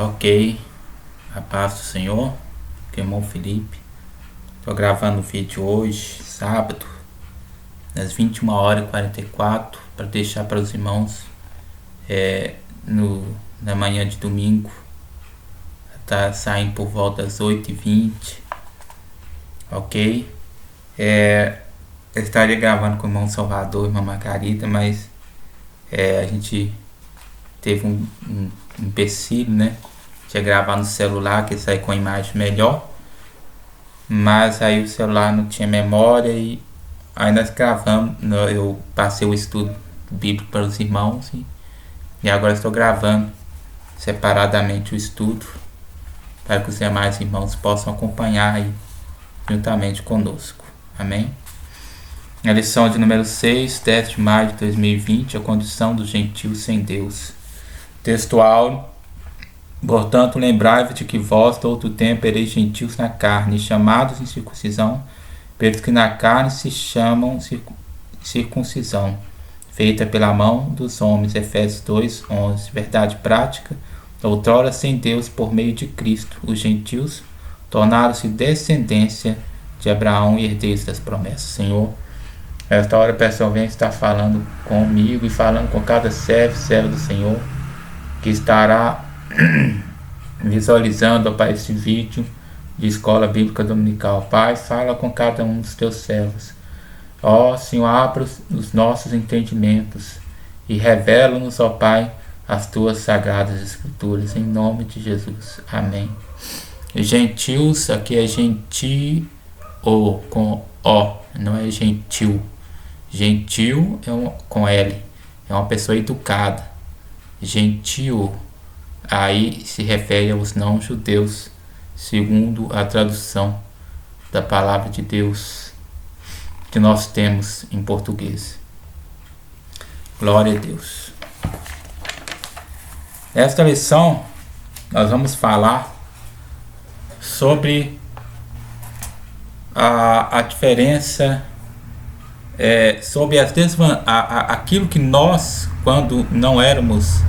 Ok, a paz do Senhor, que é irmão Felipe. Estou gravando o vídeo hoje, sábado, às 21h44, para deixar para os irmãos na manhã de domingo. Tá saindo por volta das 8h20, ok? Eu estaria gravando com o irmão Salvador e irmã Margarida, mas a gente teve um empecilho, né? Tinha gravar no celular, que sai com a imagem melhor, mas aí o celular não tinha memória e aí nós gravamos. Eu passei o estudo bíblico para os irmãos e agora estou gravando separadamente o estudo para que os demais irmãos possam acompanhar aí juntamente conosco. Amém? A lição de número 6, 10 de maio de 2020, a condição dos gentios sem Deus. Textual: portanto, lembrai-vos de que vós, de outro tempo, ereis gentios na carne, chamados em circuncisão, pelos que na carne se chamam circuncisão, feita pela mão dos homens. Efésios 2:11. Verdade prática: outrora sem Deus, por meio de Cristo, os gentios tornaram-se descendência de Abraão e herdeiros das promessas. Senhor, esta hora, pessoal, vem estar falando comigo e falando com cada servo do Senhor que estará visualizando para esse vídeo de Escola Bíblica Dominical. Pai, fala com cada um dos teus servos. Ó Senhor, abra os nossos entendimentos e revela-nos, ó Pai, as tuas sagradas escrituras, em nome de Jesus. Amém. Gentios, aqui é gentio com O, não é gentil. Gentil com L, é uma pessoa educada. Gentio aí se refere aos não-judeus, segundo a tradução da palavra de Deus que nós temos em português. Glória a Deus. Nesta lição nós vamos falar sobre a diferença, sobre aquilo que nós, quando não éramos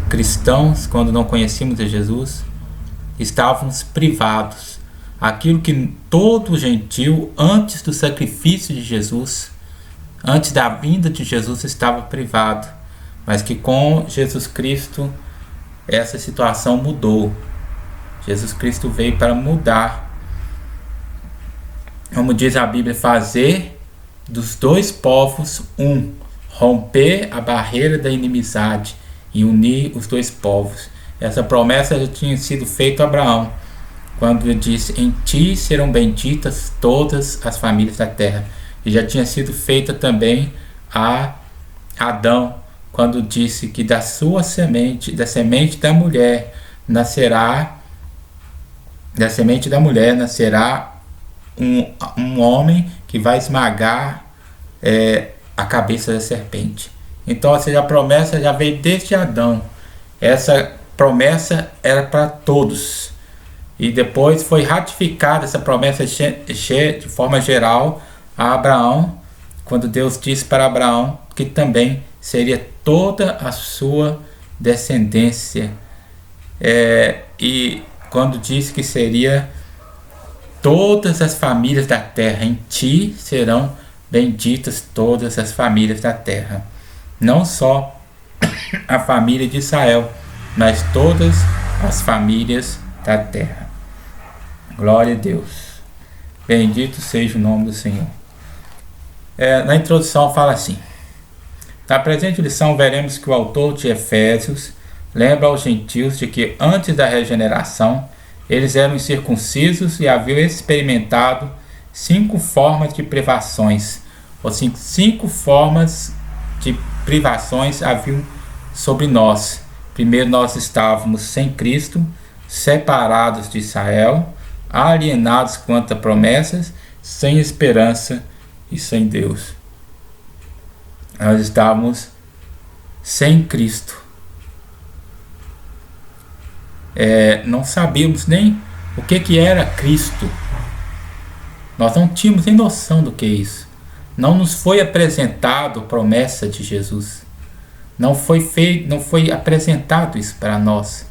cristãos, quando não conhecíamos a Jesus, estávamos privados. Aquilo que todo gentio, antes do sacrifício de Jesus, antes da vinda de Jesus, estava privado, mas que com Jesus Cristo essa situação mudou. Jesus Cristo veio para mudar, como diz a Bíblia, fazer dos dois povos um, romper a barreira da inimizade e unir os dois povos. Essa promessa já tinha sido feita a Abraão, quando ele disse: em ti serão benditas todas as famílias da terra. E já tinha sido feita também a Adão, quando disse que da sua semente, da semente da mulher, nascerá um homem que vai esmagar a cabeça da serpente. Então, ou seja, a promessa já veio desde Adão. Essa promessa era para todos. E depois foi ratificada essa promessa de forma geral a Abraão, quando Deus disse para Abraão que também seria toda a sua descendência. E quando disse que seria todas as famílias da terra, em ti serão benditas todas as famílias da terra. Não só a família de Israel, mas todas as famílias da terra. Glória a Deus. Bendito seja o nome do Senhor. Na introdução fala assim: na presente lição veremos que o autor de Efésios lembra aos gentios de que antes da regeneração eles eram incircuncisos e haviam experimentado 5 formas de privações, ou 5 formas de privações haviam sobre nós. Primeiro, nós estávamos sem Cristo, separados de Israel, alienados quanto a promessas, sem esperança e sem Deus. Nós estávamos sem Cristo. Não sabíamos nem o que era Cristo. Nós não tínhamos nem noção do que é isso. Não nos foi apresentado a promessa de Jesus. Não foi apresentado isso para nós.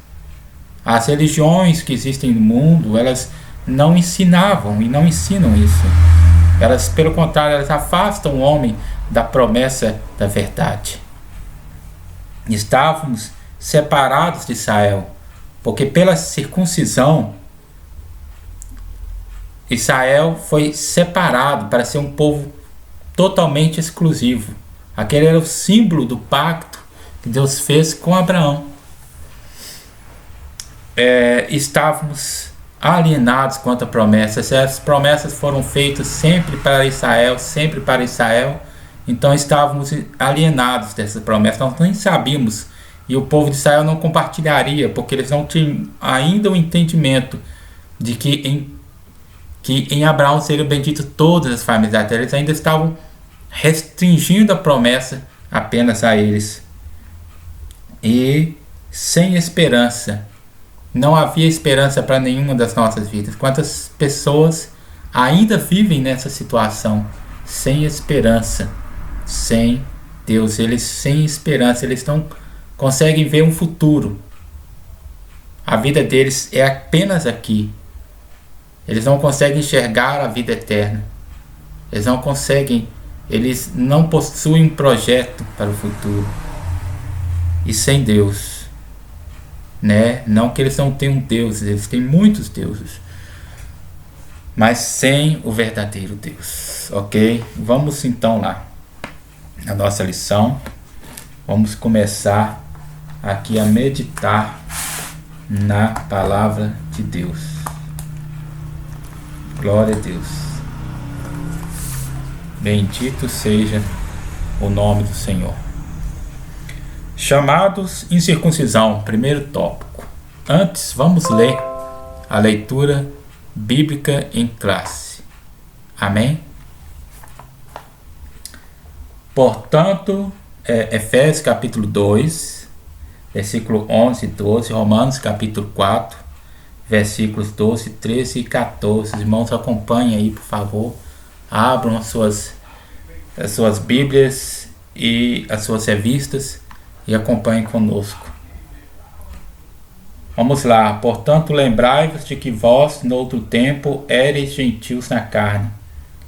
As religiões que existem no mundo, elas não ensinavam e não ensinam isso. Elas, pelo contrário, elas afastam o homem da promessa da verdade. Estávamos separados de Israel, porque pela circuncisão, Israel foi separado para ser um povo totalmente exclusivo. Aquele era o símbolo do pacto que Deus fez com Abraão. Estávamos alienados quanto a promessas. Essas promessas foram feitas sempre para Israel, então estávamos alienados dessas promessas. Nós nem sabíamos, e o povo de Israel não compartilharia, porque eles não tinham ainda o entendimento de que em Abraão seriam benditas todas as famílias da terra. Eles ainda estavam restringindo a promessa apenas a eles, e sem esperança. Não havia esperança para nenhuma das nossas vidas. Quantas pessoas ainda vivem nessa situação, sem esperança, sem Deus? Eles sem esperança, eles não conseguem ver um futuro. A vida deles é apenas aqui. Eles não conseguem enxergar a vida eterna. Eles não possuem um projeto para o futuro. E sem Deus, né? Não que eles não tenham deuses, eles têm muitos deuses, mas sem o verdadeiro Deus, ok? Vamos então lá na nossa lição. Vamos começar aqui a meditar na palavra de Deus. Glória a Deus. Bendito seja o nome do Senhor. Chamados em circuncisão, primeiro tópico. Antes, vamos ler a leitura bíblica em classe. Amém? Portanto, Efésios capítulo 2, versículo 11 e 12, Romanos capítulo 4, versículos 12, 13 e 14. Os irmãos acompanhem aí, por favor. Abram as suas Bíblias e as suas revistas e acompanhem conosco. Vamos lá. Portanto, lembrai-vos de que vós, no outro tempo, éreis gentios na carne,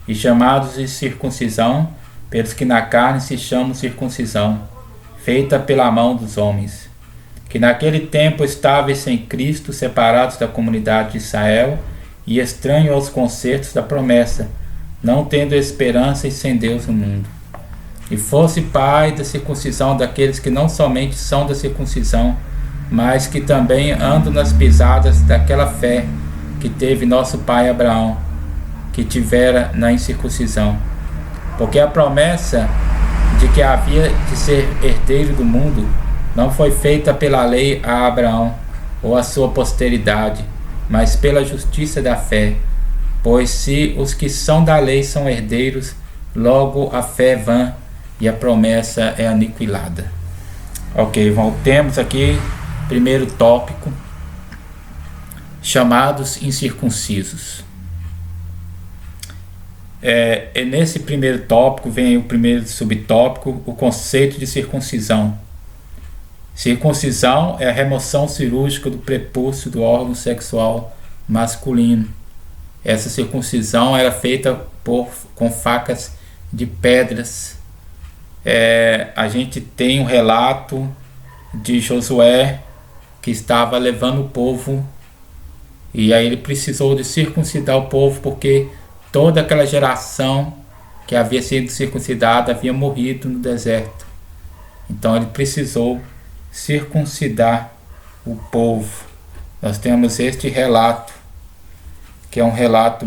e chamados de circuncisão, pelos que na carne se chamam circuncisão, feita pela mão dos homens, que naquele tempo estáveis sem Cristo, separados da comunidade de Israel, e estranhos aos concertos da promessa, não tendo esperança e sem Deus no mundo. E fosse pai da circuncisão daqueles que não somente são da circuncisão, mas que também andam nas pisadas daquela fé que teve nosso pai Abraão, que tivera na incircuncisão. Porque a promessa de que havia de ser herdeiro do mundo não foi feita pela lei a Abraão ou a sua posteridade, mas pela justiça da fé. Pois se os que são da lei são herdeiros, logo a fé é vã e a promessa é aniquilada. Ok, voltemos aqui. Primeiro tópico: chamados incircuncisos. Nesse primeiro tópico vem o primeiro subtópico, o conceito de circuncisão. Circuncisão é a remoção cirúrgica do prepúcio do órgão sexual masculino. Essa circuncisão era feita com facas de pedras. A gente tem um relato de Josué, que estava levando o povo, e aí ele precisou de circuncidar o povo, porque toda aquela geração que havia sido circuncidada havia morrido no deserto. Então ele precisou circuncidar o povo. Nós temos este relato, que é um relato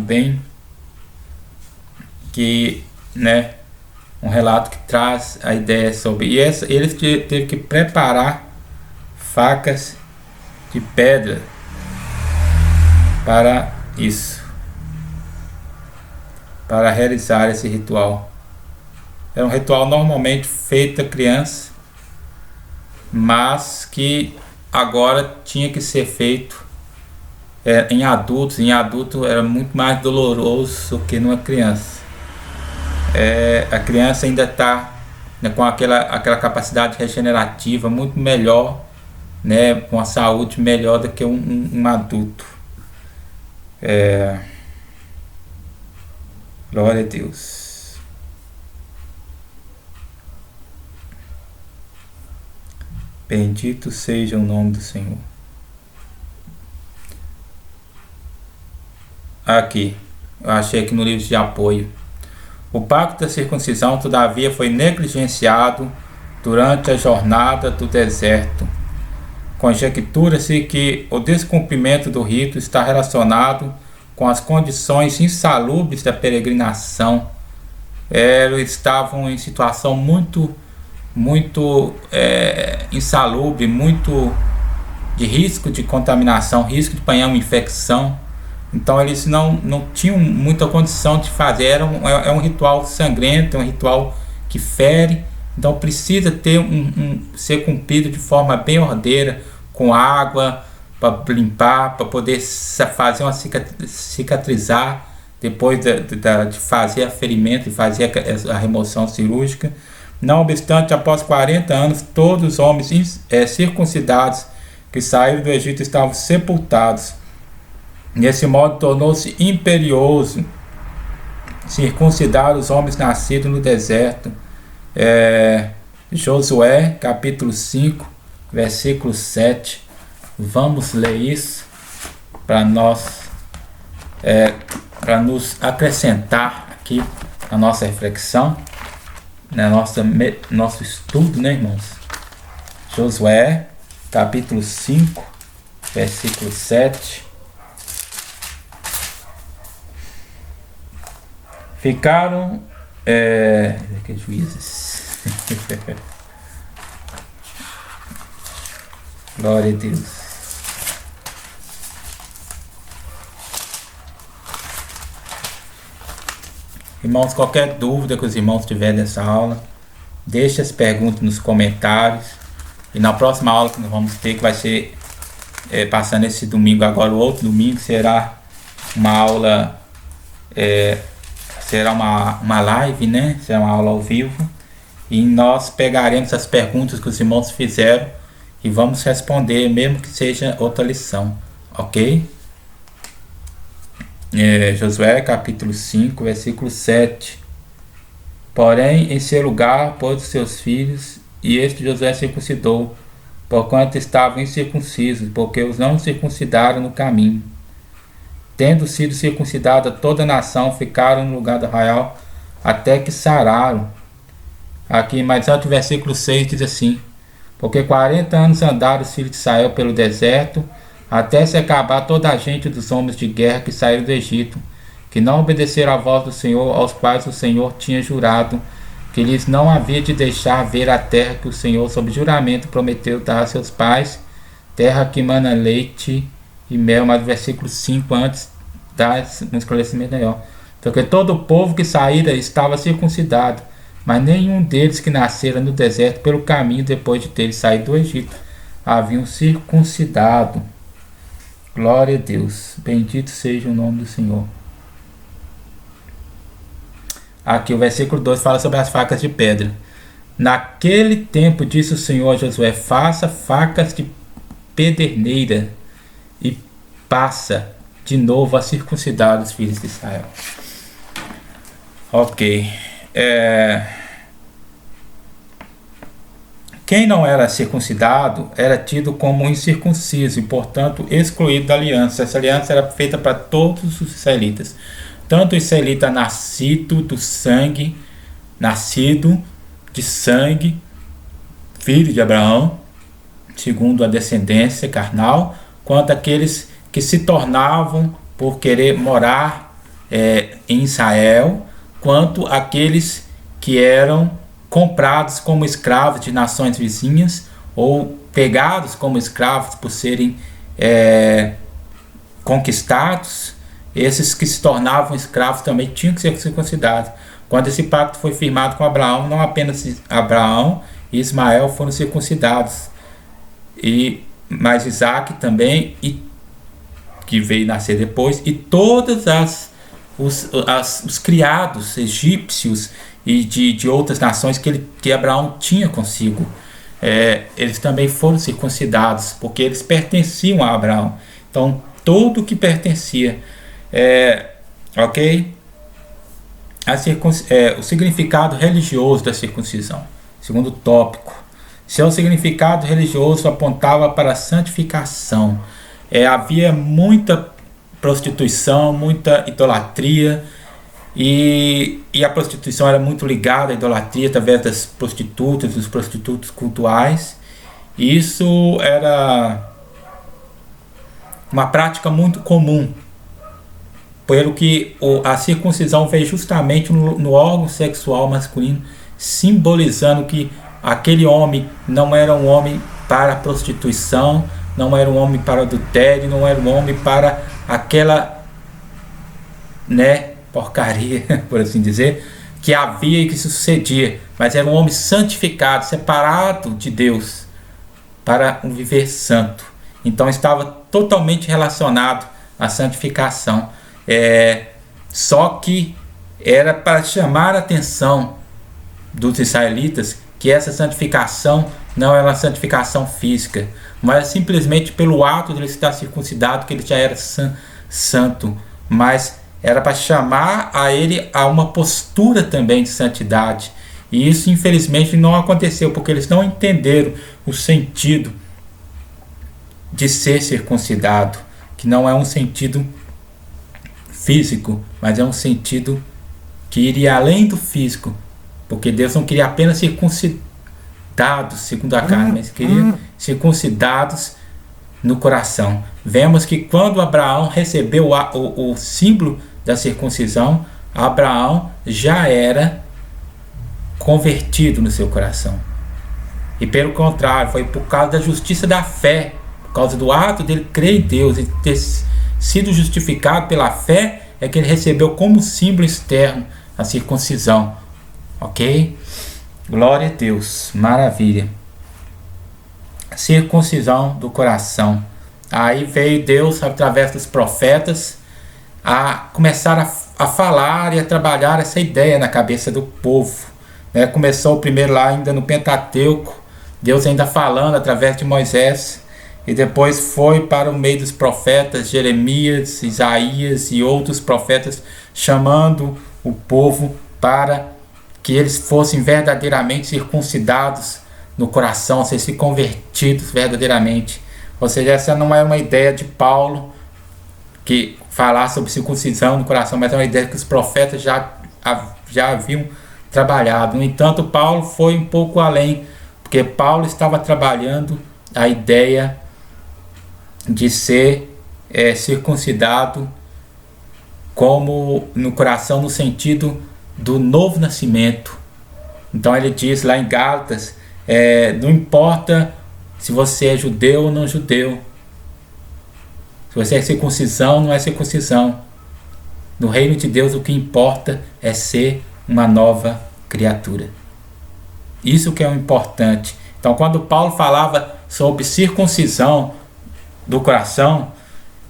um relato que traz a ideia sobre... E ele teve que preparar facas de pedra para isso, para realizar esse ritual. É um ritual normalmente feito a criança, mas que agora tinha que ser feito em adultos. Em adulto era muito mais doloroso do que numa criança. A criança ainda está com aquela capacidade regenerativa muito melhor né, com a saúde melhor do que um adulto. Glória a Deus. Bendito seja o nome do Senhor. Aqui, eu achei aqui no livro de apoio. O pacto da circuncisão, todavia, foi negligenciado durante a jornada do deserto. Conjectura-se que o descumprimento do rito está relacionado com as condições insalubres da peregrinação. Eles estavam em situação muito insalubre, muito de risco de contaminação, risco de apanhar uma infecção. Então eles não tinham muita condição de fazer. É um ritual sangrento, é um ritual que fere. Então precisa ter ser cumprido de forma bem ordeira, com água para limpar, para poder fazer uma cicatrizar depois de fazer a ferimento e fazer a remoção cirúrgica. Não obstante, após 40 anos, todos os homens circuncidados que saíram do Egito estavam sepultados. Nesse modo, tornou-se imperioso circuncidar os homens nascidos no deserto. Josué, capítulo 5, versículo 7. Vamos ler isso para nos acrescentar aqui a nossa reflexão, na nosso estudo, né, irmãos? Josué, capítulo 5, versículo 7. Ficaram juízes. Glória a Deus. Irmãos, qualquer dúvida que os irmãos tiverem dessa aula, deixe as perguntas nos comentários. E na próxima aula que nós vamos ter, que vai ser passando esse domingo agora, o outro domingo será uma aula, será uma live, né? Será uma aula ao vivo. E nós pegaremos as perguntas que os irmãos fizeram e vamos responder, mesmo que seja outra lição, ok? Josué capítulo 5, versículo 7. Porém, em seu lugar pôs os seus filhos, e este Josué circuncidou, porquanto estavam incircuncisos, porque os não circuncidaram no caminho. Tendo sido circuncidada toda a nação, ficaram no lugar do arraial até que sararam. Aqui mais alto, o versículo 6 diz assim: porque 40 anos andaram os filhos de Israel pelo deserto, até se acabar toda a gente dos homens de guerra que saíram do Egito, que não obedeceram à voz do Senhor, aos quais o Senhor tinha jurado que lhes não havia de deixar ver a terra que o Senhor, sob juramento, prometeu dar a seus pais, terra que mana leite e mel. Mas o versículo 5 antes dá um esclarecimento melhor. Porque todo o povo que saíra estava circuncidado, mas nenhum deles que nascera no deserto pelo caminho depois de ter saído do Egito haviam circuncidado. Glória a Deus. Bendito seja o nome do Senhor. Aqui o versículo 2 fala sobre as facas de pedra. Naquele tempo disse o Senhor a Josué: faça facas de pederneira e passa de novo a circuncidar os filhos de Israel. Ok. Quem não era circuncidado era tido como incircunciso e, portanto, excluído da aliança. Essa aliança era feita para todos os israelitas. Tanto o israelita nascido de sangue, filho de Abraão, segundo a descendência carnal, quanto aqueles que se tornavam por querer morar em Israel, quanto aqueles que eram comprados como escravos de nações vizinhas ou pegados como escravos por serem conquistados. Esses que se tornavam escravos também tinham que ser circuncidados. Quando esse pacto foi firmado com Abraão, não apenas Abraão e Ismael foram circuncidados, mas Isaac também, que veio nascer depois, e todos os criados egípcios e de outras nações que Abraão tinha consigo. eles também foram circuncidados, porque eles pertenciam a Abraão. Então, tudo que pertencia, ok? O significado religioso da circuncisão. Segundo tópico, seu significado religioso apontava para a santificação. Havia muita prostituição, muita idolatria, e a prostituição era muito ligada à idolatria através das prostitutas, dos prostitutos cultuais. E isso era uma prática muito comum, pelo que a circuncisão veio justamente no órgão sexual masculino, simbolizando que aquele homem não era um homem para a prostituição, não era um homem para o adultério, não era um homem para aquela, porcaria, por assim dizer, que havia e que sucedia, mas era um homem santificado, separado de Deus, para um viver santo. Então estava totalmente relacionado à santificação. Só que era para chamar a atenção dos israelitas que essa santificação não era uma santificação física, mas simplesmente pelo ato de ele estar circuncidado que ele já era santo, mas era para chamar a ele a uma postura também de santidade. E isso infelizmente não aconteceu, porque eles não entenderam o sentido de ser circuncidado, que não é um sentido físico, mas é um sentido que iria além do físico, porque Deus não queria apenas circuncidados segundo a carne, mas queria circuncidados no coração. Vemos que quando Abraão recebeu o símbolo da circuncisão, Abraão já era convertido no seu coração. E pelo contrário, foi por causa da justiça da fé, por causa do ato dele crer em Deus e ter sido justificado pela fé, é que ele recebeu como símbolo externo a circuncisão. Ok? Glória a Deus, maravilha. Circuncisão do coração. Aí veio Deus, através dos profetas, a começar a falar e a trabalhar essa ideia na cabeça do povo. Começou primeiro lá ainda no Pentateuco, Deus ainda falando através de Moisés, e depois foi para o meio dos profetas, Jeremias, Isaías e outros profetas, chamando o povo para que eles fossem verdadeiramente circuncidados no coração, se convertidos verdadeiramente. Ou seja, essa não é uma ideia de Paulo, que falar sobre circuncisão no coração, mas é uma ideia que os profetas já haviam trabalhado. No entanto, Paulo foi um pouco além, porque Paulo estava trabalhando a ideia de ser circuncidado como no coração, no sentido do novo nascimento. Então ele diz lá em Gálatas, não importa se você é judeu ou não judeu, se você é circuncisão ou não é circuncisão, no reino de Deus o que importa é ser uma nova criatura. Isso que é o importante. Então quando Paulo falava sobre circuncisão do coração,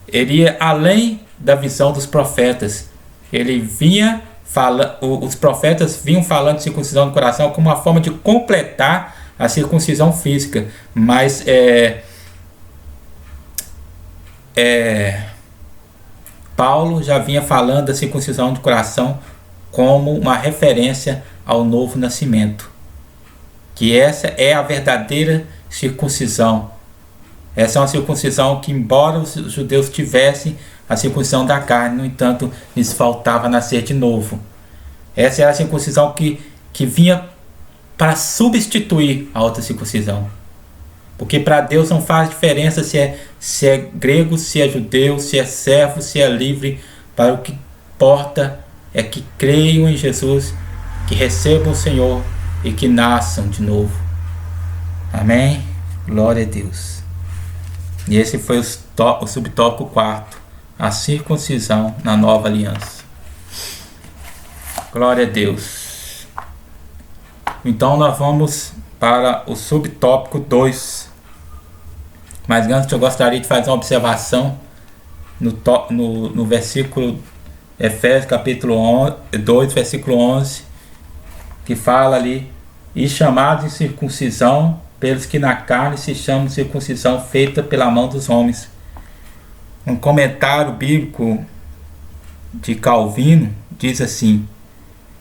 ele ia além da visão dos profetas. Ele vinha os profetas vinham falando de circuncisão do coração como uma forma de completar a circuncisão física, mas Paulo já vinha falando da circuncisão do coração como uma referência ao novo nascimento, que essa é a verdadeira circuncisão. Essa é uma circuncisão que, embora os judeus tivessem a circuncisão da carne, no entanto, lhes faltava nascer de novo. Essa é a circuncisão que vinha para substituir a outra circuncisão. Porque para Deus não faz diferença se é grego, se é judeu, se é servo, se é livre. Para o que importa é que creiam em Jesus, que recebam o Senhor e que nasçam de novo. Amém? Glória a Deus. E esse foi o subtópico 4, a circuncisão na nova aliança. Glória a Deus. Então nós vamos para o subtópico 2. Mas antes eu gostaria de fazer uma observação no versículo Efésios capítulo 2, versículo 11, que fala ali: e chamados de circuncisão pelos que na carne se chamam circuncisão feita pela mão dos homens. Um comentário bíblico de Calvino diz assim: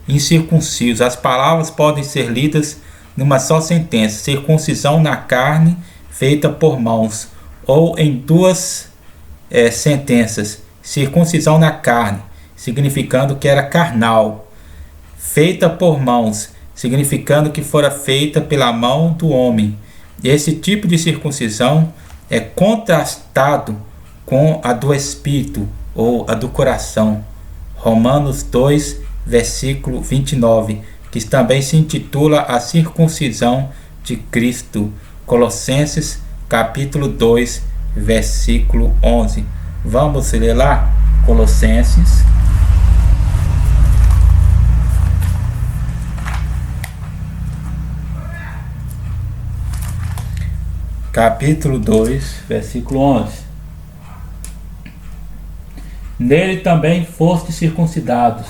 incircuncisos. As palavras podem ser lidas numa só sentença: circuncisão na carne feita por mãos, ou em duas sentenças: circuncisão na carne, significando que era carnal, feita por mãos, significando que fora feita pela mão do homem. Esse tipo de circuncisão é contrastado com a do espírito ou a do coração. Romanos 2, versículo 29, que também se intitula a circuncisão de Cristo. Colossenses capítulo 2, versículo 11. Vamos ler lá? Colossenses capítulo 2, versículo 11. Nele também fostes circuncidados,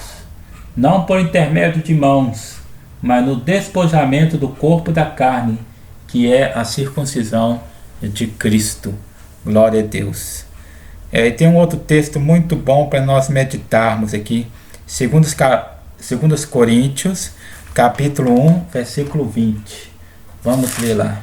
não por intermédio de mãos, mas no despojamento do corpo da carne, que é a circuncisão de Cristo. Glória a Deus. E tem um outro texto muito bom para nós meditarmos aqui, 2 Coríntios, capítulo 1, versículo 20. Vamos ler lá.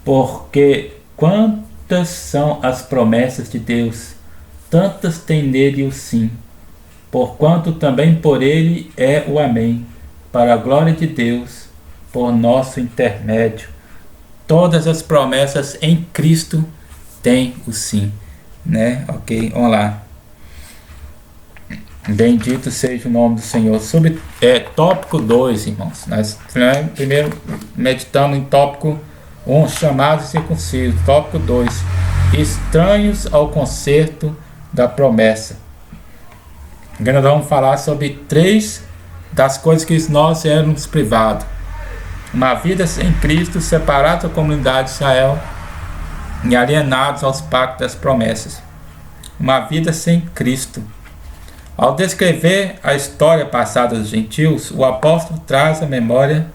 Porque quantas são as promessas de Deus, tantas tem nele o sim, porquanto também por ele é o amém, para a glória de Deus, por nosso intermédio. Todas as promessas em Cristo têm o sim, né? Ok, vamos lá. Bendito seja o nome do Senhor. Sobre tópico 2, irmãos. Nós primeiro meditamos em tópico 1, chamados circuncisos. Tópico 2, estranhos ao concerto da promessa. Agora nós vamos falar sobre 3 das coisas que nós éramos privados: uma vida sem Cristo, separados da comunidade de Israel e alienados aos pactos das promessas. Uma vida sem Cristo. Ao descrever a história passada dos gentios, o apóstolo traz à memória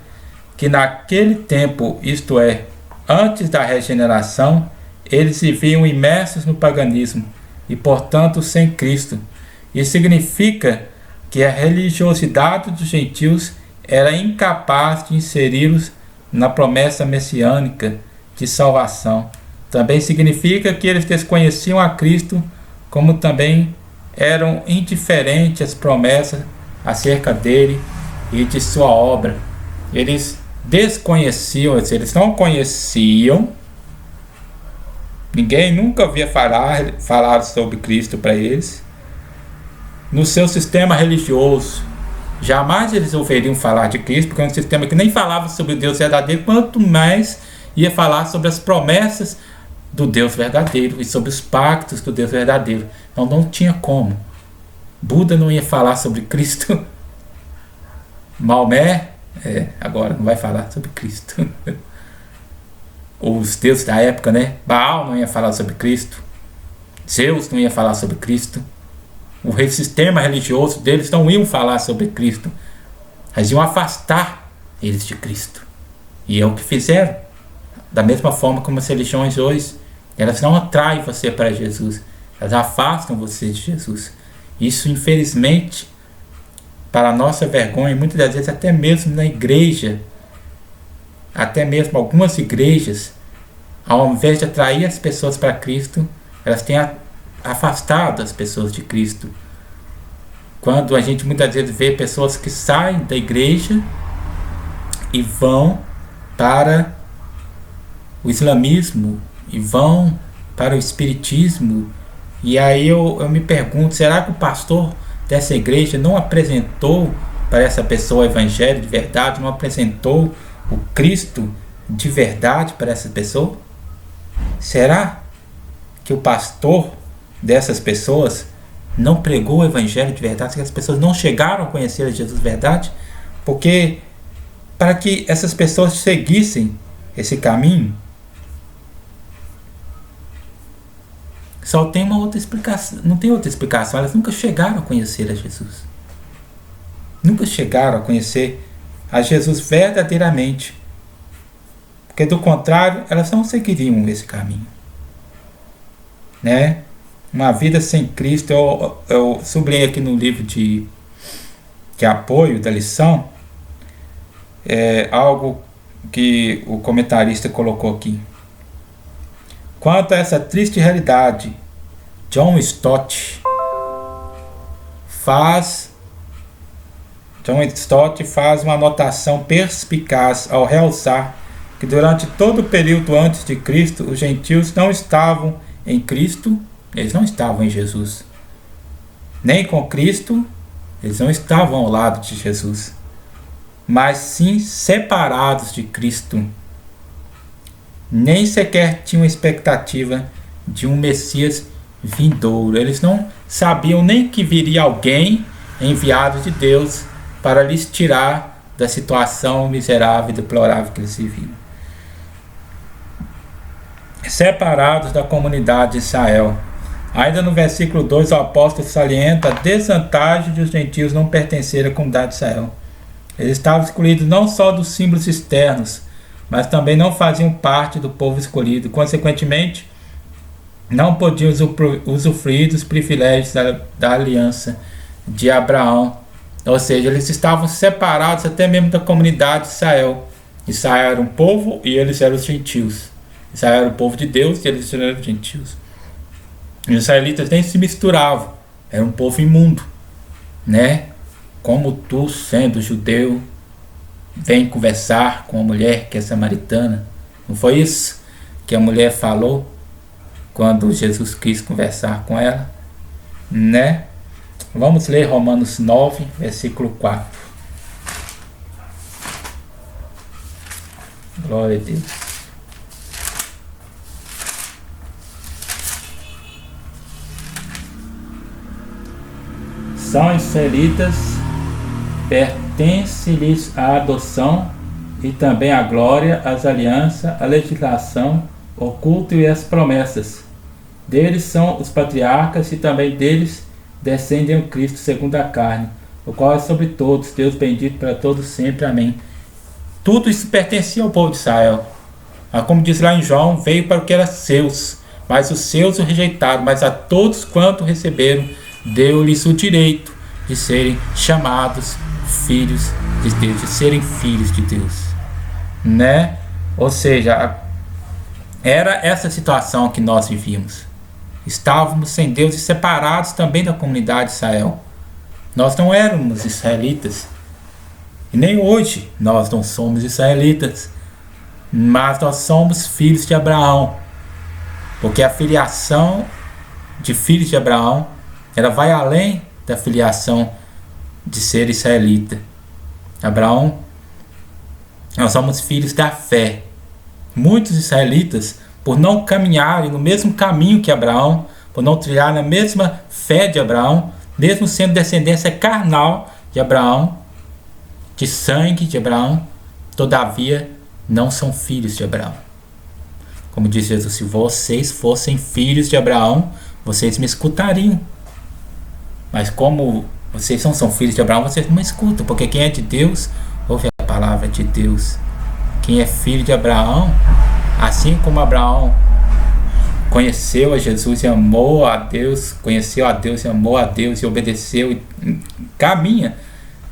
que naquele tempo, isto é, antes da regeneração, eles viviam imersos no paganismo e, portanto, sem Cristo. Isso significa que a religiosidade dos gentios era incapaz de inseri-los na promessa messiânica de salvação. Também significa que eles desconheciam a Cristo, como também eram indiferentes às promessas acerca dele e de sua obra. Eles desconheciam, eles não conheciam, ninguém nunca havia falar sobre Cristo para eles. No seu sistema religioso, jamais eles ouviriam falar de Cristo, porque é um sistema que nem falava sobre o Deus verdadeiro, quanto mais ia falar sobre as promessas do Deus verdadeiro e sobre os pactos do Deus verdadeiro. Então não tinha como. Buda não ia falar sobre Cristo. Maomé agora não vai falar sobre Cristo. Os deuses da época, né? Baal não ia falar sobre Cristo. Zeus não ia falar sobre Cristo. O sistema religioso deles não iam falar sobre Cristo. Eles iam afastar eles de Cristo. E é o que fizeram. Da mesma forma como as religiões hoje, elas não atraem você para Jesus. Elas afastam você de Jesus. Isso, infelizmente, para a nossa vergonha, muitas das vezes até mesmo na igreja, até mesmo algumas igrejas, ao invés de atrair as pessoas para Cristo, elas têm afastado as pessoas de Cristo. Quando a gente muitas vezes vê pessoas que saem da igreja e vão para o islamismo, e vão para o espiritismo, e aí eu me pergunto, será que o pastor dessa igreja não apresentou para essa pessoa o evangelho de verdade, não apresentou o Cristo de verdade para essa pessoa? Será que o pastor dessas pessoas não pregou o evangelho de verdade, que as pessoas não chegaram a conhecer a Jesus de verdade? Porque para que essas pessoas seguissem esse caminho, Só tem uma outra explicação, não tem outra explicação. Elas nunca chegaram a conhecer a Jesus. Nunca chegaram a conhecer a Jesus verdadeiramente. Porque do contrário, elas não seguiriam esse caminho. Né? Uma vida sem Cristo, eu sublinhei aqui no livro de apoio da lição, algo que o comentarista colocou aqui. Quanto a essa triste realidade, John Stott faz uma anotação perspicaz ao realçar que durante todo o período antes de Cristo, os gentios não estavam em Cristo, eles não estavam em Jesus. Nem com Cristo, eles não estavam ao lado de Jesus, mas sim separados de Cristo. Nem sequer tinham expectativa de um Messias vindouro. Eles não sabiam nem que viria alguém enviado de Deus para lhes tirar da situação miserável e deplorável que eles viviam. Separados da comunidade de Israel. Ainda no versículo 2, o apóstolo salienta a desvantagem de os gentios não pertencerem à comunidade de Israel. Eles estavam excluídos não só dos símbolos externos, mas também não faziam parte do povo escolhido. Consequentemente, não podiam usufruir dos privilégios da aliança de Abraão. Ou seja, eles estavam separados até mesmo da comunidade de Israel. Israel era um povo e eles eram os gentios. Israel era o povo de Deus e eles eram os gentios. Os israelitas nem se misturavam. Era um povo imundo, né? Como tu, sendo judeu, vem conversar com a mulher que é samaritana. Não foi isso que a mulher falou quando Jesus quis conversar com ela, né? Vamos ler Romanos 9, versículo 4. Glória a Deus. São israelitas, pertence-lhes a adoção e também a glória, as alianças, a legislação, o culto e as promessas. Deles são os patriarcas e também deles descendem o Cristo segundo a carne, o qual é sobre todos, Deus bendito para todos sempre. Amém. Tudo isso pertencia ao povo de Israel. Como diz lá em João, veio para o que era seus, mas os seus o rejeitaram, mas a todos quanto receberam, deu-lhes o direito de serem chamados filhos de Deus, de serem filhos de Deus, né? Ou seja, era essa situação que nós vivíamos. Estávamos sem Deus e separados também da comunidade de Israel. Nós não éramos israelitas, e nem hoje nós não somos israelitas, mas nós somos filhos de Abraão, porque a filiação de filhos de Abraão, ela vai além da filiação de ser israelita. Abraão, nós somos filhos da fé. Muitos israelitas, por não caminharem no mesmo caminho que Abraão, por não trilharem a mesma fé de Abraão, mesmo sendo descendência carnal de Abraão, de sangue de Abraão, todavia não são filhos de Abraão. Como diz Jesus, se vocês fossem filhos de Abraão, vocês me escutariam. Mas como vocês não são filhos de Abraão, vocês não me escutam, porque quem é de Deus, ouve a palavra de Deus. Quem é filho de Abraão, assim como Abraão conheceu a Jesus e amou a Deus, conheceu a Deus e amou a Deus e obedeceu e caminha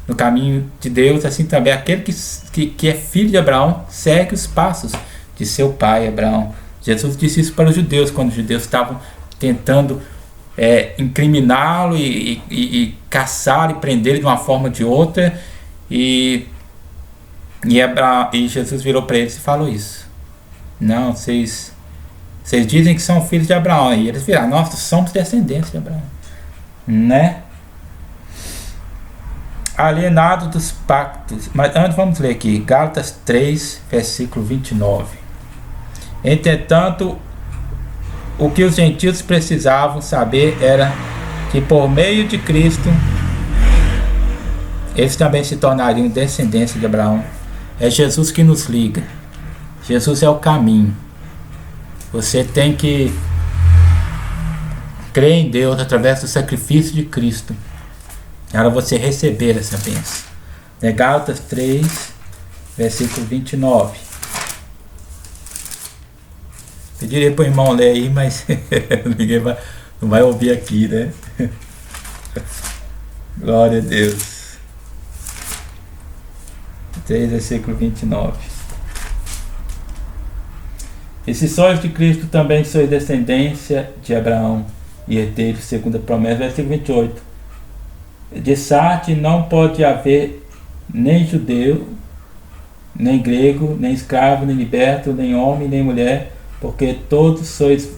no caminho de Deus, assim também aquele que é filho de Abraão segue os passos de seu pai Abraão. Jesus disse isso para os judeus, quando os judeus estavam tentando incriminá-lo e caçar e prender de uma forma ou de outra, e Jesus virou para eles e falou isso. Não, vocês dizem que são filhos de Abraão, e eles viraram, nós somos descendentes de Abraão, né? Alienado dos pactos. Mas antes vamos ler aqui Gálatas 3, versículo 29. Entretanto, o que os gentios precisavam saber era que por meio de Cristo eles também se tornariam descendência de Abraão. É Jesus que nos liga. Jesus é o caminho. Você tem que Crê em Deus através do sacrifício de Cristo para você receber essa bênção. Gálatas 3, versículo 29. Pediria para o irmão ler aí, mas ninguém não vai ouvir aqui, né? Glória a Deus. 3, versículo 29. E se sois de Cristo, também sois descendência de Abraão e herdeiros segundo a promessa. Versículo 28. De Sarte não pode haver nem judeu, nem grego, nem escravo, nem liberto, nem homem, nem mulher, porque todos sois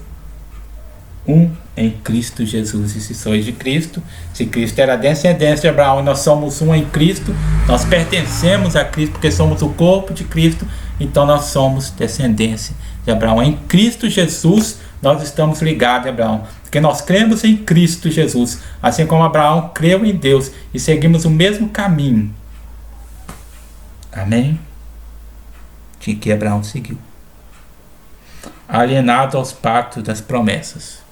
um em Cristo Jesus. E se sois de Cristo, se Cristo era a descendência de Abraão, nós somos um em Cristo, nós pertencemos a Cristo, porque somos o corpo de Cristo, então nós somos descendência de Abraão. Em Cristo Jesus, nós estamos ligados a Abraão, porque nós cremos em Cristo Jesus, assim como Abraão creu em Deus, e seguimos o mesmo caminho. Amém? Que Abraão seguiu. Alienado aos pactos das promessas.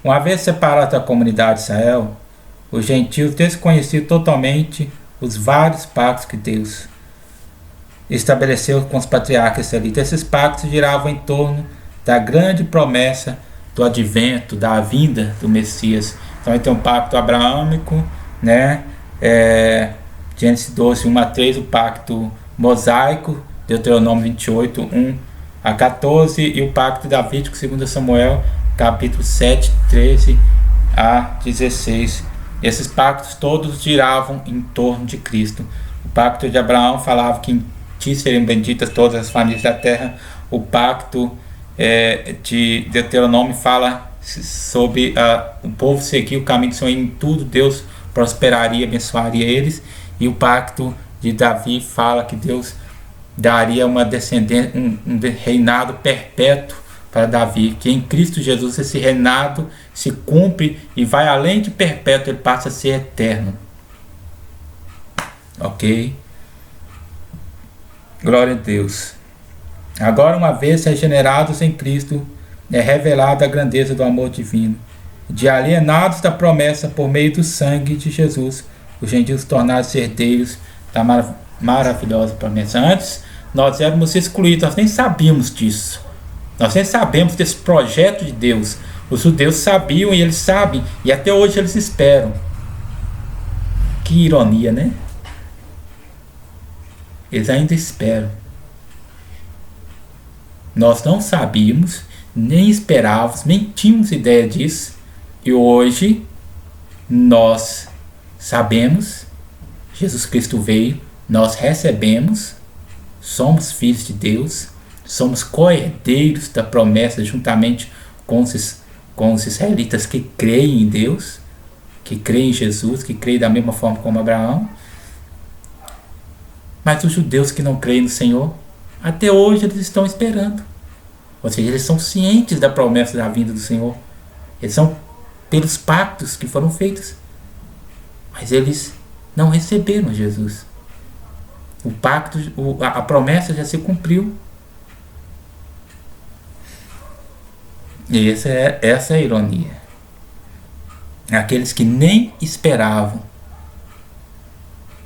Uma vez separado da comunidade de Israel, os gentios desconheciam totalmente os vários pactos que Deus estabeleceu com os patriarcas israelitas. Esses pactos giravam em torno da grande promessa do advento, da vinda do Messias. Então, tem um pacto abraâmico, né? Gênesis 12, 1 a 3, o pacto mosaico, Deuteronômio 28, 1 a 14, e o pacto davídico, 2 Samuel, capítulo 7, 13 a 16. Esses pactos todos giravam em torno de Cristo. O pacto de Abraão falava que em ti seriam benditas todas as famílias da terra. O pacto de Deuteronômio fala sobre o povo seguir o caminho do Senhor, em tudo Deus prosperaria, abençoaria eles. E o pacto de Davi fala que Deus daria uma descendência, um reinado perpétuo para Davi, que em Cristo Jesus esse reinado se cumpre e vai além de perpétuo, ele passa a ser eterno. Ok? Glória a Deus. Agora, uma vez regenerados em Cristo, é revelada a grandeza do amor divino, de alienados da promessa por meio do sangue de Jesus, os gentios tornados herdeiros da maravilhosa promessa. Antes, nós éramos excluídos, nós nem sabíamos disso. Nós nem sabemos desse projeto de Deus. Os judeus sabiam e eles sabem, e até hoje eles esperam. Que ironia, né? Eles ainda esperam. Nós não sabíamos, nem esperávamos, nem tínhamos ideia disso. E hoje nós sabemos, Jesus Cristo veio, nós recebemos, somos filhos de Deus, somos co-herdeiros da promessa juntamente com os israelitas que creem em Deus, que creem em Jesus, que creem da mesma forma como Abraão. Mas os judeus que não creem no Senhor, até hoje eles estão esperando. Ou seja, eles são cientes da promessa da vinda do Senhor. Eles são pelos pactos que foram feitos. Mas eles não receberam Jesus. O pacto, a promessa já se cumpriu. E essa é a ironia. Aqueles que nem esperavam,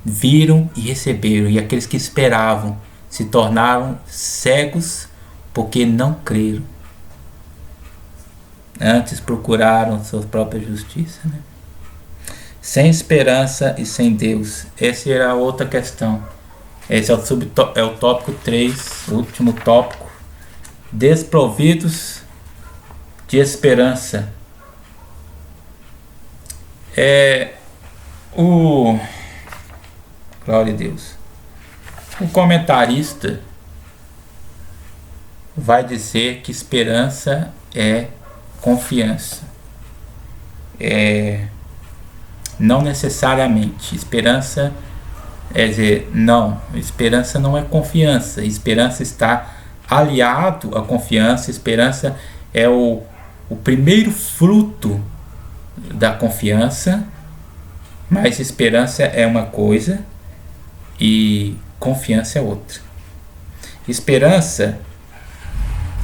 viram e receberam. E aqueles que esperavam se tornaram cegos porque não creram. Antes procuraram sua própria justiça, né? Sem esperança e sem Deus. Essa era a outra questão. Esse é o tópico 3, o último tópico. Desprovidos de esperança. Glória a Deus. O comentarista vai dizer que esperança é confiança. Não necessariamente. Esperança esperança não é confiança. Esperança está aliado à confiança. Esperança é o primeiro fruto da confiança, mas esperança é uma coisa e confiança é outra. Esperança,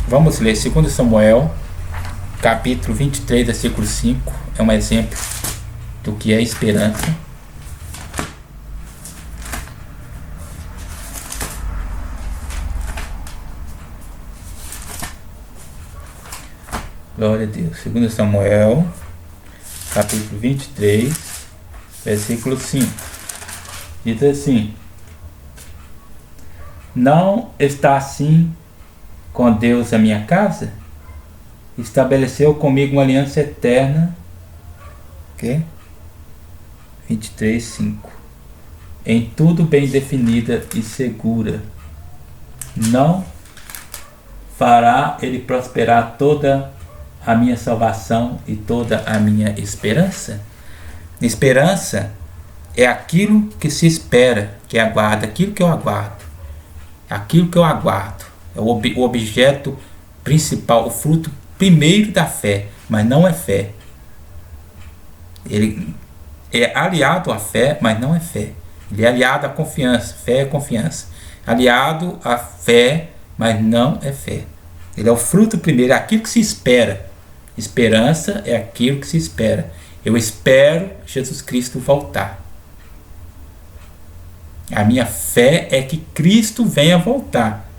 vamos ler 2 Samuel, capítulo 23, versículo 5, é um exemplo do que é esperança. Glória a Deus. 2 Samuel, capítulo 23, versículo 5. Diz assim: não está assim com Deus a minha casa? Estabeleceu comigo uma aliança eterna. Ok? 23, 5. Em tudo bem definida e segura. Não fará ele prosperar toda a minha salvação e toda a minha esperança? Esperança é aquilo que se espera, que aguarda, aquilo que eu aguardo. Aquilo que eu aguardo. É o objeto principal, o fruto primeiro da fé, mas não é fé. Ele é aliado à fé, mas não é fé. Ele é aliado à confiança. Fé é confiança. Aliado à fé, mas não é fé. Ele é o fruto primeiro, é aquilo que se espera. Esperança é aquilo que se espera. Eu espero Jesus Cristo voltar. A minha fé é que Cristo venha voltar.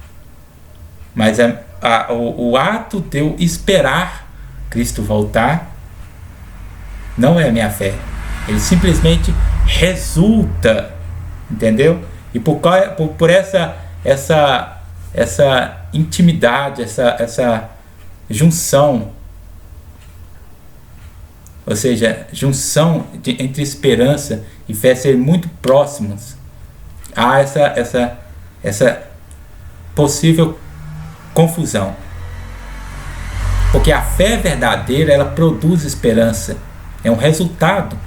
Mas o ato de eu esperar Cristo voltar não é a minha fé. Ele simplesmente resulta, entendeu? E por essa intimidade, essa junção, ou seja, junção entre esperança e fé serem muito próximos, há essa possível confusão. Porque a fé verdadeira, ela produz esperança. É um resultado.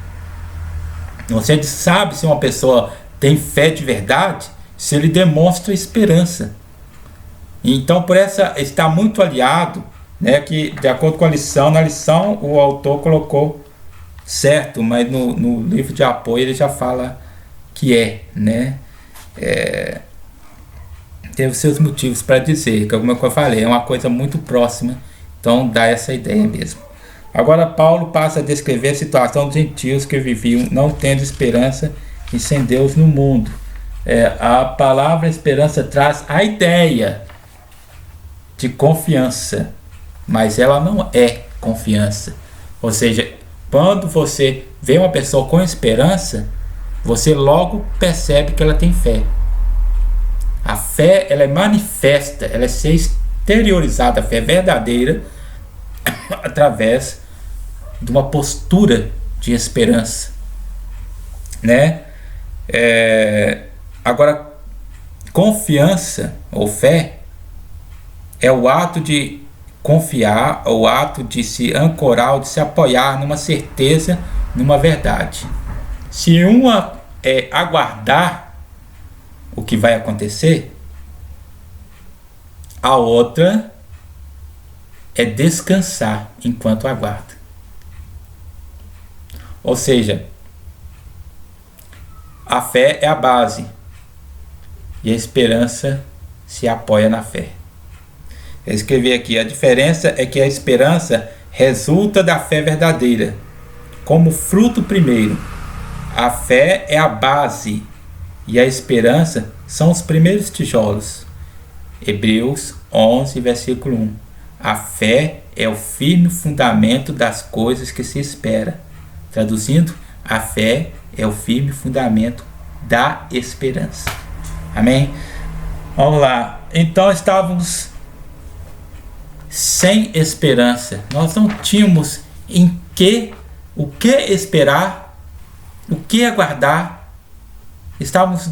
Você sabe se uma pessoa tem fé de verdade se ele demonstra esperança. Então, por essa está muito aliado, né, que de acordo com a lição, na lição o autor colocou certo, mas no livro de apoio ele já fala que né? Teve seus motivos para dizer, como eu falei, é uma coisa muito próxima, então dá essa ideia mesmo. Agora Paulo passa a descrever a situação dos gentios que viviam não tendo esperança e sem Deus no mundo. A palavra esperança traz a ideia de confiança, mas ela não é confiança. Ou seja, quando você vê uma pessoa com esperança, você logo percebe que ela tem fé. A fé, ela é manifesta, ela é ser exteriorizada, a fé verdadeira, através de uma postura de esperança, né? Agora, confiança ou fé é o ato de confiar, o ato de se ancorar, ou de se apoiar numa certeza, numa verdade. Se uma é aguardar o que vai acontecer, a outra é descansar enquanto aguarda. Ou seja, a fé é a base e a esperança se apoia na fé. Eu escrevi aqui: a diferença é que a esperança resulta da fé verdadeira, como fruto primeiro. A fé é a base e a esperança são os primeiros tijolos. Hebreus 11, versículo 1. A fé é o firme fundamento das coisas que se espera. Traduzindo, a fé é o firme fundamento da esperança. Amém? Vamos lá. Então estávamos sem esperança. Nós não tínhamos o que esperar, o que aguardar. Estávamos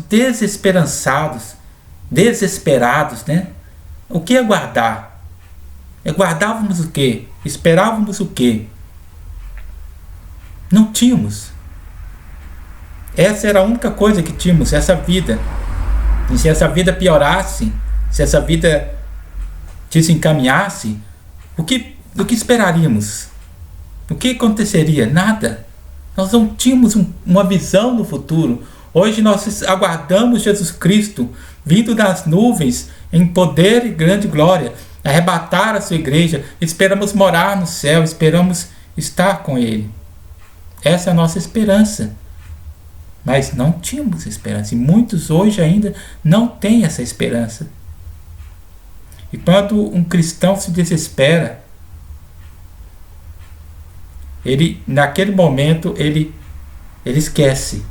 desesperados, né? O que aguardar? Aguardávamos o quê? Esperávamos o quê? Não tínhamos. Essa era a única coisa que tínhamos, essa vida. E se essa vida piorasse, se essa vida desencaminhasse, o que esperaríamos? O que aconteceria? Nada. Nós não tínhamos uma visão no futuro. Hoje nós aguardamos Jesus Cristo vindo das nuvens em poder e grande glória. arrebatar a sua igreja, esperamos morar no céu, esperamos estar com Ele. Essa é a nossa esperança. Mas não tínhamos esperança, e muitos hoje ainda não têm essa esperança. E quando um cristão se desespera, naquele momento, ele esquece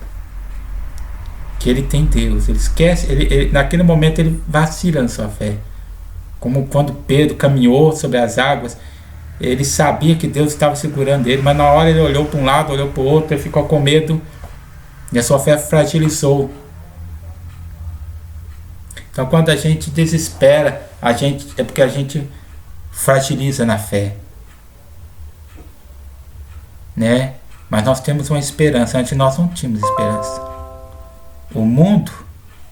que ele tem Deus. Ele esquece, naquele momento ele vacila na sua fé. Como quando Pedro caminhou sobre as águas, ele sabia que Deus estava segurando ele, mas na hora ele olhou para um lado, olhou para o outro, ele ficou com medo e a sua fé fragilizou. Então quando a gente desespera, é porque a gente fragiliza na fé, né? Mas nós temos uma esperança. Antes nós não tínhamos esperança. O mundo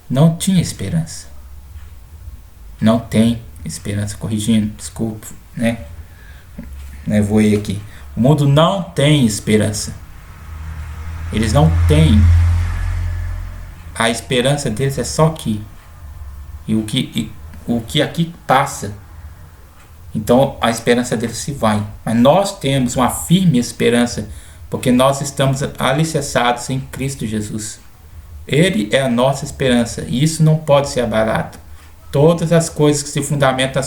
não tinha esperança. Não tem esperança. Corrigindo, desculpa, né? Voei aqui. O mundo não tem esperança. Eles não têm. A esperança deles é só aqui. E o que aqui passa. Então a esperança deles se vai. Mas nós temos uma firme esperança, porque nós estamos alicerçados em Cristo Jesus. Ele é a nossa esperança, e isso não pode ser abalado. Todas as coisas que se fundamentam,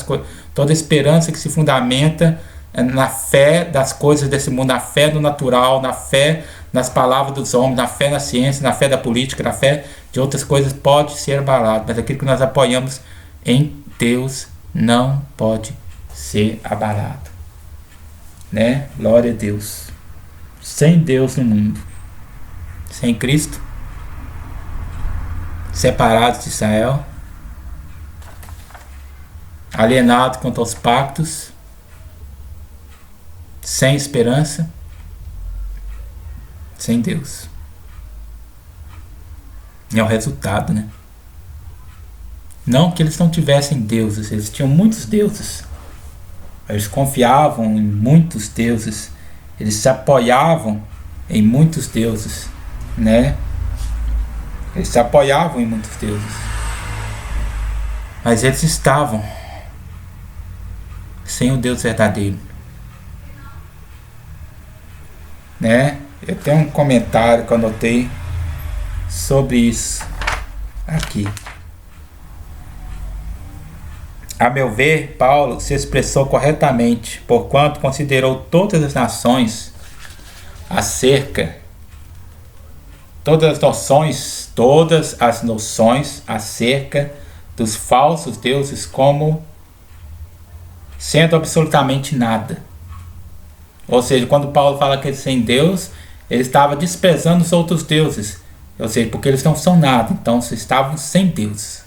toda esperança que se fundamenta na fé das coisas desse mundo, na fé do natural, na fé nas palavras dos homens, na fé na ciência, na fé da política, na fé de outras coisas, pode ser abalado. Mas aquilo que nós apoiamos em Deus não pode ser abalado, né? Glória a Deus. Sem Deus no mundo, sem Cristo, separados de Israel, alienados quanto aos pactos, sem esperança, sem Deus. E é o resultado, né? Não que eles não tivessem deuses, eles tinham muitos deuses. Eles confiavam em muitos deuses. Eles se apoiavam em muitos deuses, né? Eles se apoiavam em muitos deuses. Mas eles estavam sem o Deus verdadeiro, né? Eu tenho um comentário que eu anotei sobre isso aqui. A meu ver, Paulo se expressou corretamente, porquanto considerou todas as noções acerca dos falsos deuses como sendo absolutamente nada. Ou seja, quando Paulo fala que eles sem Deus, ele estava desprezando os outros deuses. Ou seja, porque eles não são nada, então eles estavam sem Deus.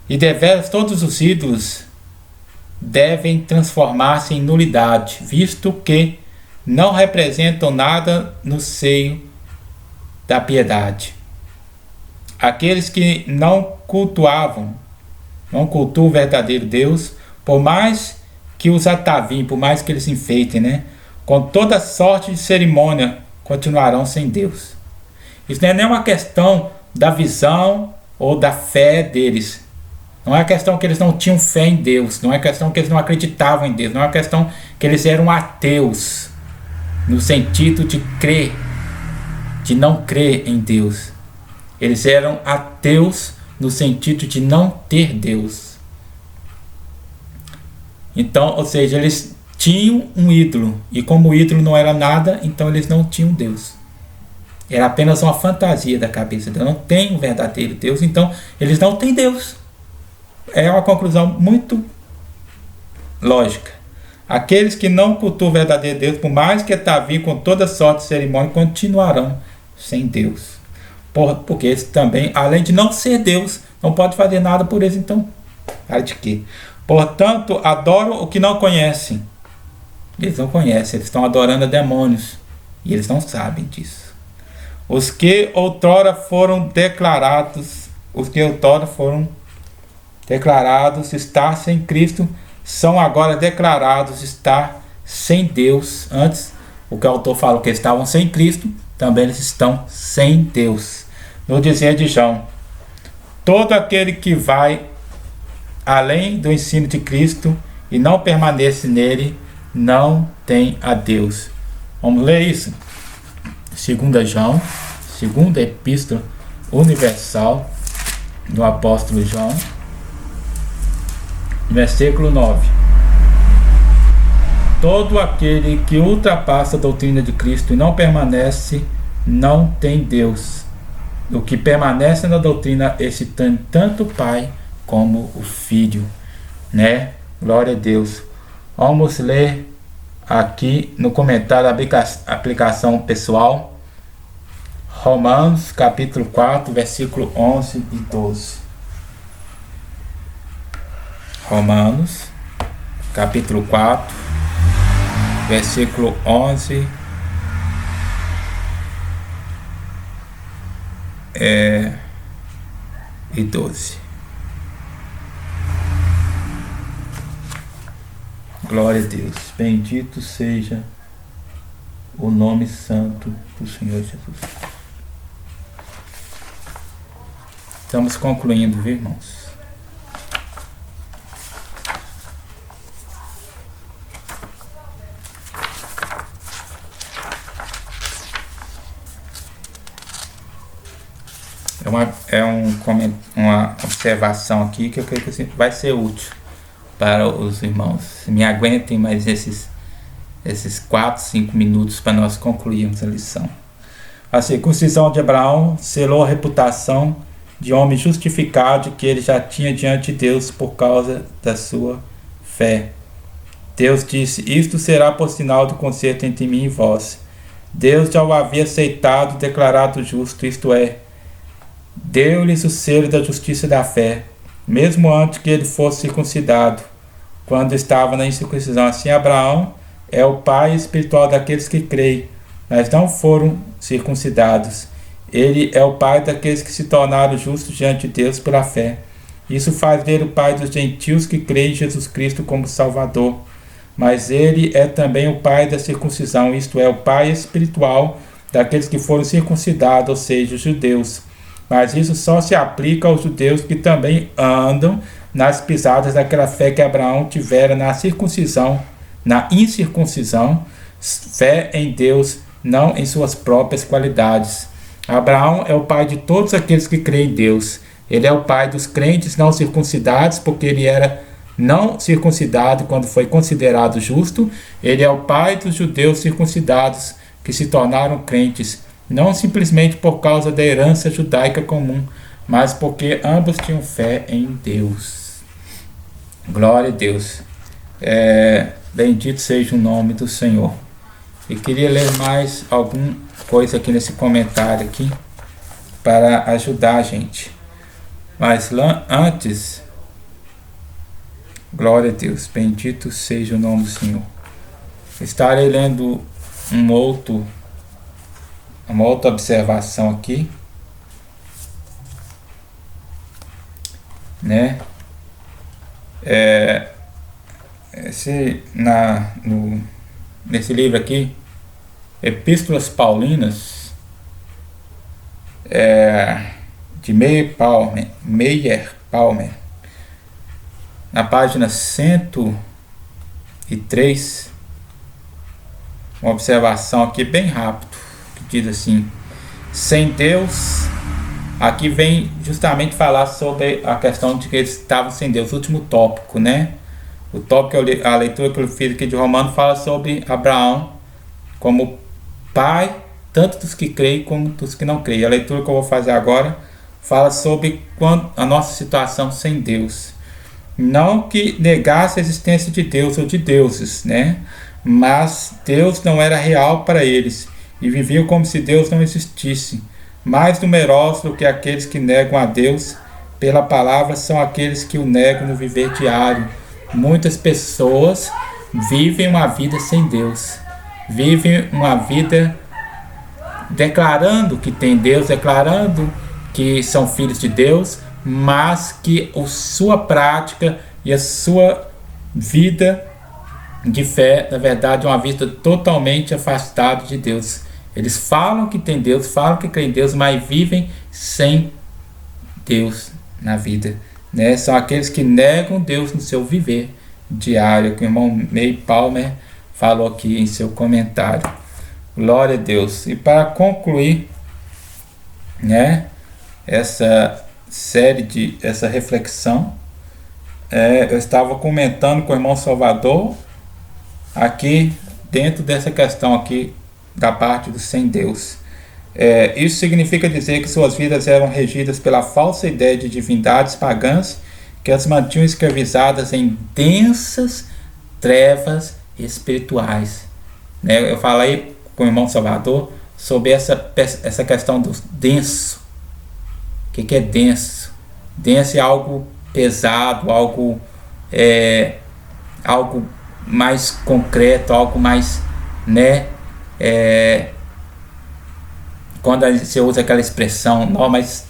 E deveras todos os ídolos devem transformar-se em nulidade, visto que não representam nada no seio da piedade. Aqueles que não cultuam o verdadeiro Deus, por mais que os ataviem, por mais que eles enfeitem, né? Com toda sorte de cerimônia, continuarão sem Deus. Isso não é nem uma questão da visão ou da fé deles. Não é questão que eles não tinham fé em Deus. Não é questão que eles não acreditavam em Deus. Não é questão que eles eram ateus, no sentido de crer, de não crer em Deus. Eles eram ateus no sentido de não ter Deus. Então, ou seja, eles tinham um ídolo, e como o ídolo não era nada, então eles não tinham Deus. Era apenas uma fantasia da cabeça deles. Não tem um verdadeiro Deus, então eles não têm Deus. É uma conclusão muito lógica. Aqueles que não cultuam o verdadeiro Deus, por mais que ataviem com toda sorte de cerimônia, continuarão sem Deus. Porque eles também, além de não ser Deus, não pode fazer nada por eles, então, cara de quê? Portanto, adoram o que não conhecem. Eles não conhecem, eles estão adorando a demônios. E eles não sabem disso. Os que outrora foram declarados estar sem Cristo, são agora declarados estar sem Deus. Antes, o que o autor falou que eles estavam sem Cristo, também eles estão sem Deus. No dizer de João, todo aquele que vai além do ensino de Cristo e não permanece nele, não tem a Deus. Vamos ler isso? 2 João, segunda epístola universal do apóstolo João, versículo 9. Todo aquele que ultrapassa a doutrina de Cristo e não permanece, não tem Deus. O que permanece na doutrina, esse tem tanto o Pai como o Filho, né? Glória a Deus. Vamos ler aqui no comentário da aplicação pessoal, Romanos capítulo 4, versículo 11 e 12. Romanos capítulo 4, versículo 11 e 12. Glória a Deus. Bendito seja o nome santo do Senhor Jesus. Estamos concluindo, viu, irmãos? Uma observação aqui que eu creio que vai ser útil para os irmãos. Me aguentem mais esses 4, 5 minutos para nós concluirmos a lição. A circuncisão de Abraão selou a reputação de homem justificado que ele já tinha diante de Deus por causa da sua fé. Deus disse: isto será por sinal do concerto entre mim e vós. Deus já o havia aceitado, declarado justo, isto é, deu-lhes o selo da justiça da fé, mesmo antes que ele fosse circuncidado, quando estava na incircuncisão. Assim, Abraão é o pai espiritual daqueles que creem, mas não foram circuncidados. Ele é o pai daqueles que se tornaram justos diante de Deus pela fé. Isso faz dele o pai dos gentios que creem em Jesus Cristo como Salvador. Mas ele é também o pai da circuncisão, isto é, o pai espiritual daqueles que foram circuncidados, ou seja, os judeus. Mas isso só se aplica aos judeus que também andam nas pisadas daquela fé que Abraão tivera na circuncisão, na incircuncisão, fé em Deus, não em suas próprias qualidades. Abraão é o pai de todos aqueles que creem em Deus. Ele é o pai dos crentes não circuncidados, porque ele era não circuncidado quando foi considerado justo. Ele é o pai dos judeus circuncidados que se tornaram crentes, não simplesmente por causa da herança judaica comum, mas porque ambos tinham fé em Deus. Glória a Deus. Bendito seja o nome do Senhor. E queria ler mais alguma coisa aqui nesse comentário aqui para ajudar a gente. Mas antes, glória a Deus, bendito seja o nome do Senhor. Estarei lendo uma outra observação aqui, né? Nesse livro aqui, Epístolas Paulinas, de Meyer Palmer, na página 103, uma observação aqui bem rápido, que diz assim: sem Deus, aqui vem justamente falar sobre a questão de que eles estavam sem Deus, o último tópico, né? O tópico, a leitura que eu fiz aqui de Romanos, fala sobre Abraão como pai, tanto dos que creem como dos que não creem. A leitura que eu vou fazer agora fala sobre a nossa situação sem Deus. Não que negasse a existência de Deus ou de deuses, né? Mas Deus não era real para eles e viviam como se Deus não existisse. Mais numerosos do que aqueles que negam a Deus pela palavra são aqueles que o negam no viver diário. Muitas pessoas vivem uma vida sem Deus, vivem uma vida declarando que tem Deus, declarando que são filhos de Deus, mas que a sua prática e a sua vida de fé, na verdade, é uma vida totalmente afastada de Deus. Eles falam que tem Deus, falam que creem em Deus, mas vivem sem Deus na vida. né? São aqueles que negam Deus no seu viver diário, que o irmão May Palmer falou aqui em seu comentário. Glória a Deus. E para concluir, né, essa série essa reflexão, eu estava comentando com o irmão Salvador aqui dentro dessa questão aqui da parte do sem Deus. Isso significa dizer que suas vidas eram regidas pela falsa ideia de divindades pagãs que as mantinham escravizadas em densas trevas espirituais, né? Eu falei com o irmão Salvador sobre essa questão do denso. O que é denso? Denso é algo pesado, algo mais concreto, algo mais, né? Quando você usa aquela expressão, não, mas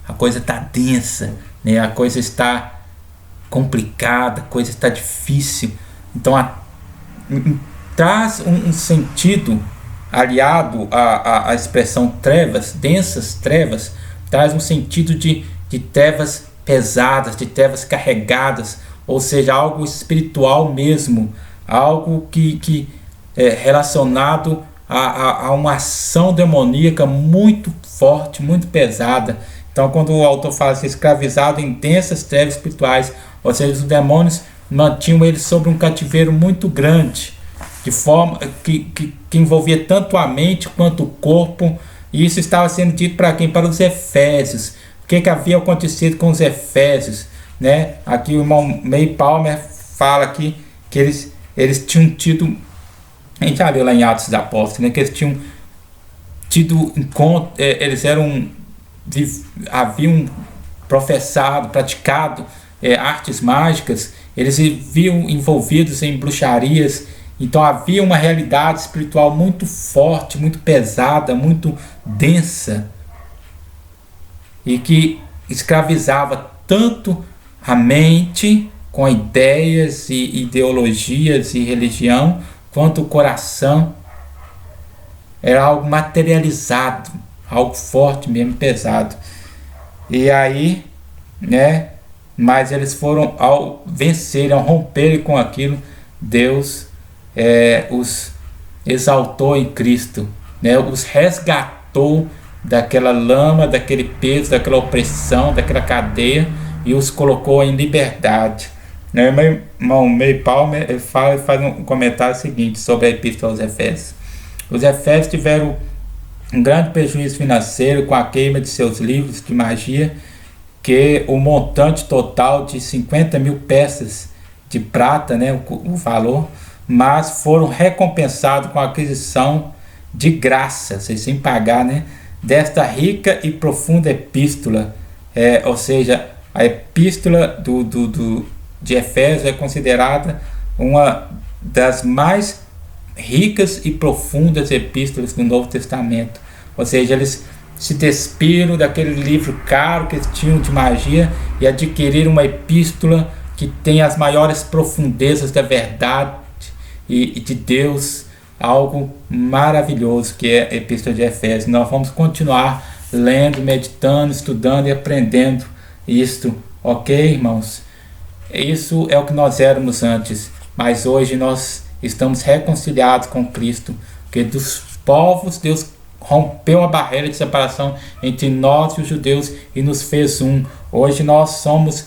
a coisa está densa, né? A coisa está complicada, a coisa está difícil. Então traz um sentido aliado à expressão trevas, densas trevas, traz um sentido de trevas pesadas, de trevas carregadas, ou seja, algo espiritual mesmo, algo que é relacionado a uma ação demoníaca muito forte, muito pesada. Então, quando o autor fala assim, escravizado em densas trevas espirituais, ou seja, os demônios mantinham eles sob um cativeiro muito grande, de forma que envolvia tanto a mente quanto o corpo. E isso estava sendo dito para quem? Para os Efésios. O que havia acontecido com os Efésios, né? Aqui o irmão May Palmer fala aqui que eles tinham tido, a gente já viu lá em Atos dos Apóstolos, né, que eles tinham tido encontro, haviam professado, praticado artes mágicas, eles viviam envolvidos em bruxarias. Então havia uma realidade espiritual muito forte, muito pesada, muito densa, e que escravizava tanto a mente com ideias e ideologias e religião, quanto o coração. Era algo materializado, algo forte mesmo, pesado. E aí, né, mas eles foram, ao vencerem, ao romperem com aquilo, Deus os exaltou em Cristo, né, os resgatou daquela lama, daquele peso, daquela opressão, daquela cadeia, e os colocou em liberdade. Meu irmão May Palmer faz um comentário seguinte sobre a Epístola aos Efésios. Os Efésios tiveram um grande prejuízo financeiro com a queima de seus livros de magia, que o montante total de 50 mil peças de prata, né, o valor, mas foram recompensados com a aquisição de graça, sem pagar, né, desta rica e profunda epístola, ou seja, a epístola de Efésios é considerada uma das mais ricas e profundas epístolas do Novo Testamento. Ou seja, eles se despiram daquele livro caro que eles tinham de magia e adquiriram uma epístola que tem as maiores profundezas da verdade e de Deus, algo maravilhoso que é a Epístola de Efésios. Nós vamos continuar lendo, meditando, estudando e aprendendo isto, ok, irmãos? Isso é o que nós éramos antes, mas hoje nós estamos reconciliados com Cristo, porque dos povos Deus rompeu a barreira de separação entre nós e os judeus e nos fez um. Hoje nós somos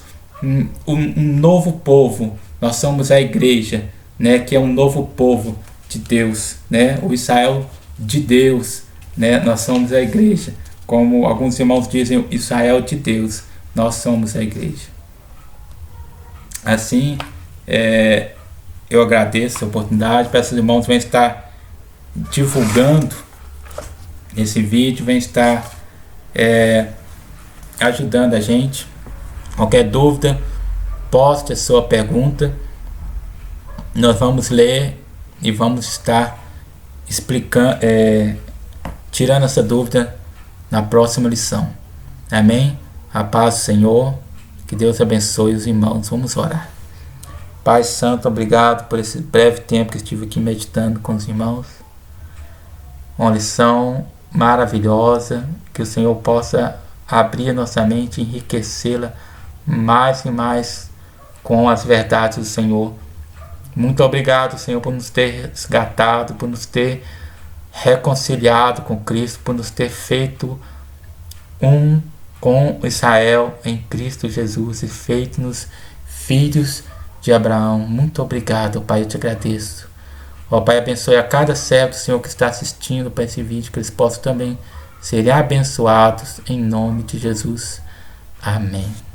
um novo povo, nós somos a igreja, né, que é um novo povo de Deus, né, o Israel de Deus, né, nós somos a igreja, como alguns irmãos dizem, Israel de Deus, nós somos a igreja. Assim, eu agradeço a oportunidade, peço que os irmãos venham estar divulgando esse vídeo, venham estar ajudando a gente. Qualquer dúvida, poste a sua pergunta, nós vamos ler e vamos estar explicando, tirando essa dúvida na próxima lição. Amém? A paz do Senhor, que Deus abençoe os irmãos. Vamos orar. Pai Santo, obrigado por esse breve tempo que estive aqui meditando com os irmãos. Uma lição maravilhosa, que o Senhor possa abrir a nossa mente, enriquecê-la mais e mais com as verdades do Senhor. Muito obrigado, Senhor, por nos ter resgatado, por nos ter reconciliado com Cristo, por nos ter feito um com Israel em Cristo Jesus e feito-nos filhos de Abraão. Muito obrigado, Pai, eu te agradeço. Ó Pai, abençoe a cada servo, Senhor, que está assistindo para esse vídeo, que eles possam também ser abençoados em nome de Jesus. Amém.